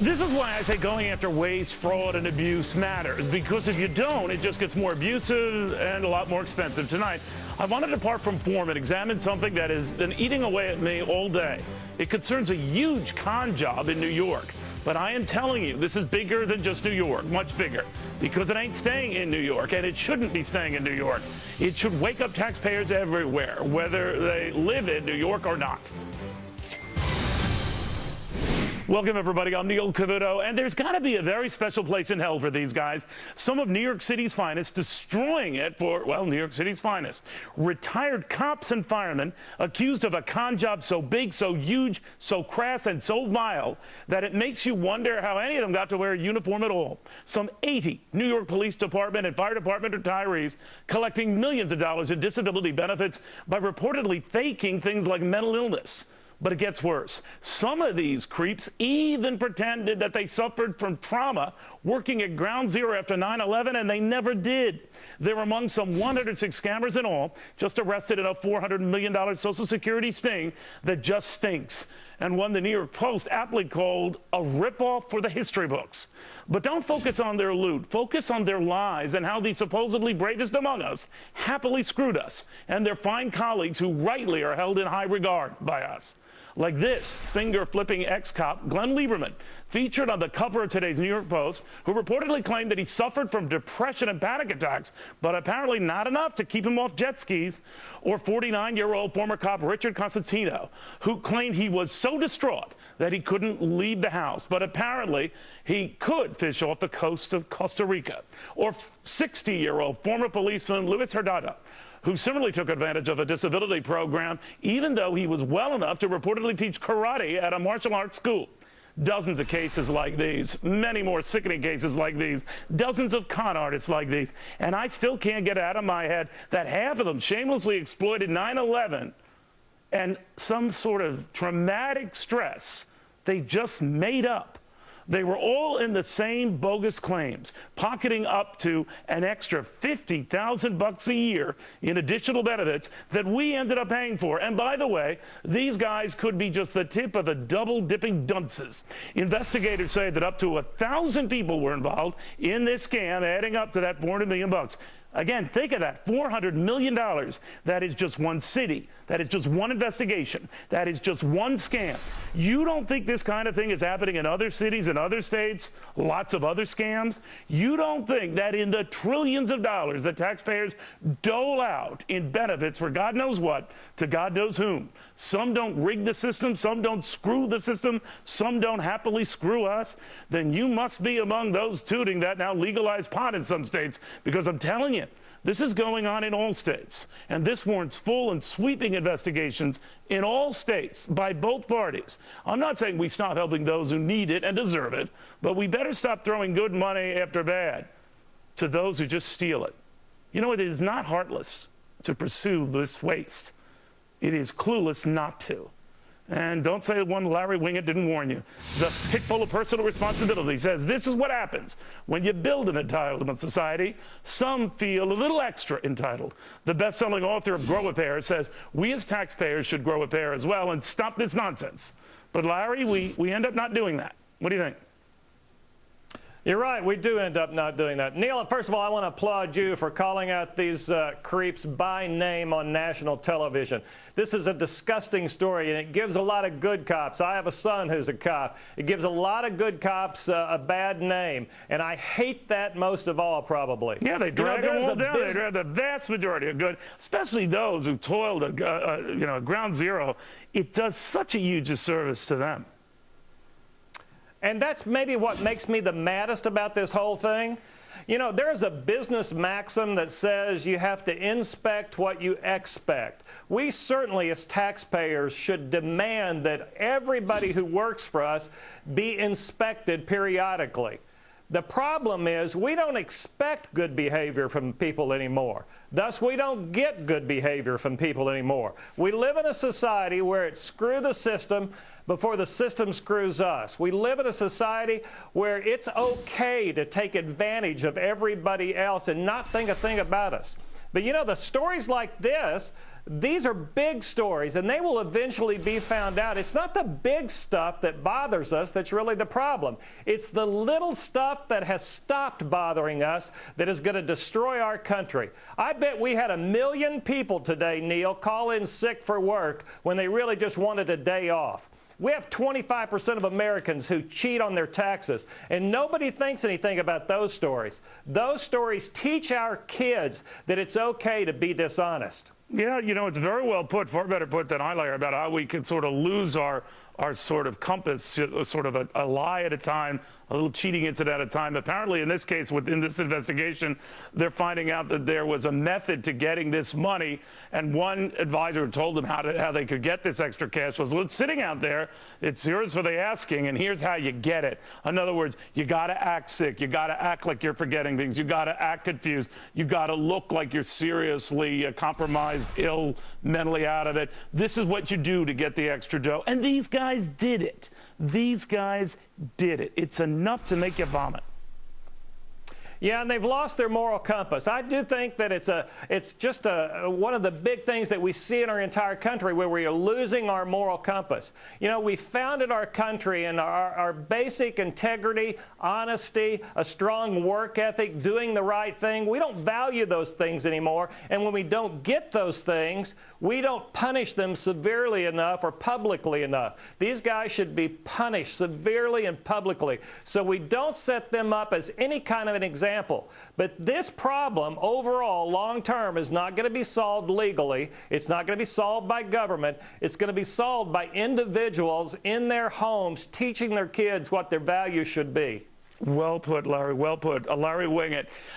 This is why I say going after waste, fraud, and abuse matters, because if you don't, it just gets more abusive and a lot more expensive. Tonight, I want to depart from form and examine something that has been eating away at me all day. It concerns a huge con job in New York. But I am telling you, this is bigger than just New York, much bigger, because it ain't staying in New York, and it shouldn't be staying in New York. It should wake up taxpayers everywhere, whether they live in New York or not. Welcome, everybody. I'm Neil Cavuto, and there's got to be a very special place in hell for these guys. Some of New York City's finest destroying it for, well, New York City's finest. Retired cops and firemen accused of a con job so big, so huge, so crass, and so vile that it makes you wonder how any of them got to wear a uniform at all. Some 80 New York Police Department and Fire Department retirees collecting millions of dollars in disability benefits by reportedly faking things like mental illness. But it gets worse. Some of these creeps even pretended that they suffered from trauma working at Ground Zero after 9/11, and they never did. They're among some 106 scammers in all, just arrested in a $400 million Social Security sting that just stinks, and one the New York Post aptly called a ripoff for the history books. But don't focus on their loot. Focus on their lies and how the supposedly bravest among us happily screwed us and their fine colleagues who rightly are held in high regard by us. Like this finger-flipping ex-cop, Glenn Lieberman, featured on the cover of today's New York Post, who reportedly claimed that he suffered from depression and panic attacks, but apparently not enough to keep him off jet skis. Or 49-year-old former cop Richard Constantino, who claimed he was so distraught that he couldn't leave the house, but apparently he could fish off the coast of Costa Rica. Or 60-year-old former policeman Luis Herdado, who similarly took advantage of a disability program, even though he was well enough to reportedly teach karate at a martial arts school. Dozens of cases like these, many more sickening cases like these, dozens of con artists like these, and I still can't get out of my head that half of them shamelessly exploited 9/11 and some sort of traumatic stress they just made up. They were all in the same bogus claims, pocketing up to an extra $50,000 a year in additional benefits that we ended up paying for. And by the way, these guys could be just the tip of the double-dipping dunces. Investigators say that up to 1,000 people were involved in this scam, adding up to that $400 million. Again, think of that, $400 million. That is just one city. That is just one investigation. That is just one scam. You don't think this kind of thing is happening in other cities and other states? Lots of other scams? You don't think that in the trillions of dollars that taxpayers dole out in benefits for God knows what to God knows whom? Some don't rig the system, some don't screw the system, some don't happily screw us, then you must be among those tooting that now legalized pot in some states, because I'm telling you, this is going on in all states, and this warrants full and sweeping investigations in all states by both parties. I'm not saying we stop helping those who need it and deserve it, but we better stop throwing good money after bad to those who just steal it. You know, it is not heartless to pursue this waste. It is clueless not to. And don't say one Larry Wingett didn't warn you. The pit full of personal responsibility says this is what happens when you build an entitlement society. Some feel a little extra entitled. The best-selling author of Grow a Pair says we as taxpayers should grow a pair as well and stop this nonsense. But Larry, we end up not doing that. What do you think? You're right, we do end up not doing that. Neil, first of all, I want to applaud you for calling out these creeps by name on national television. This is a disgusting story, and it gives a lot of good cops. I have a son who's a cop. It gives a lot of good cops a bad name, and I hate that most of all, probably. Yeah, they drag them all down. They drag the vast majority of good, especially those who toiled at Ground Zero. It does such a huge disservice to them. And that's maybe what makes me the maddest about this whole thing. You know, there's a business maxim that says you have to inspect what you expect. We certainly, as taxpayers, should demand that everybody who works for us be inspected periodically. The problem is we don't expect good behavior from people anymore. Thus, we don't get good behavior from people anymore. We live in a society where it's screw the system before the system screws us. We live in a society where it's okay to take advantage of everybody else and not think a thing about us. But you know, the stories like this, these are big stories, and they will eventually be found out. It's not the big stuff that bothers us that's really the problem. It's the little stuff that has stopped bothering us that is going to destroy our country. I bet we had 1 million people today, Neil, call in sick for work when they really just wanted a day off. We have 25% of Americans who cheat on their taxes, and nobody thinks anything about those stories. Those stories teach our kids that it's okay to be dishonest. Yeah, you know, it's very well put, far better put than I like, about how we can sort of lose our sort of compass, sort of a lie at a time, a little cheating incident at a time. Apparently, in this case, within this investigation, they're finding out that there was a method to getting this money, and one advisor told them how they could get this extra cash was, well, it's sitting out there, it's yours for the asking, and here's how you get it. In other words, you got to act sick, you got to act like you're forgetting things, you got to act confused, you got to look like you're seriously compromised, ill, mentally out of it. This is what you do to get the extra dough, and these guys did it. These guys did it. It's enough to make you vomit. Yeah, and they've lost their moral compass. I do think that it's just one of the big things that we see in our entire country, where we are losing our moral compass. You know, we founded our country in our basic integrity, honesty, a strong work ethic, doing the right thing. We don't value those things anymore, and when we don't get those things, we don't punish them severely enough or publicly enough. These guys should be punished severely and publicly, so we don't set them up as any kind of an example. But this problem, overall, long-term, is not going to be solved legally. It's not going to be solved by government. It's going to be solved by individuals in their homes teaching their kids what their values should be. Well put, Larry. Well put. Larry Winget.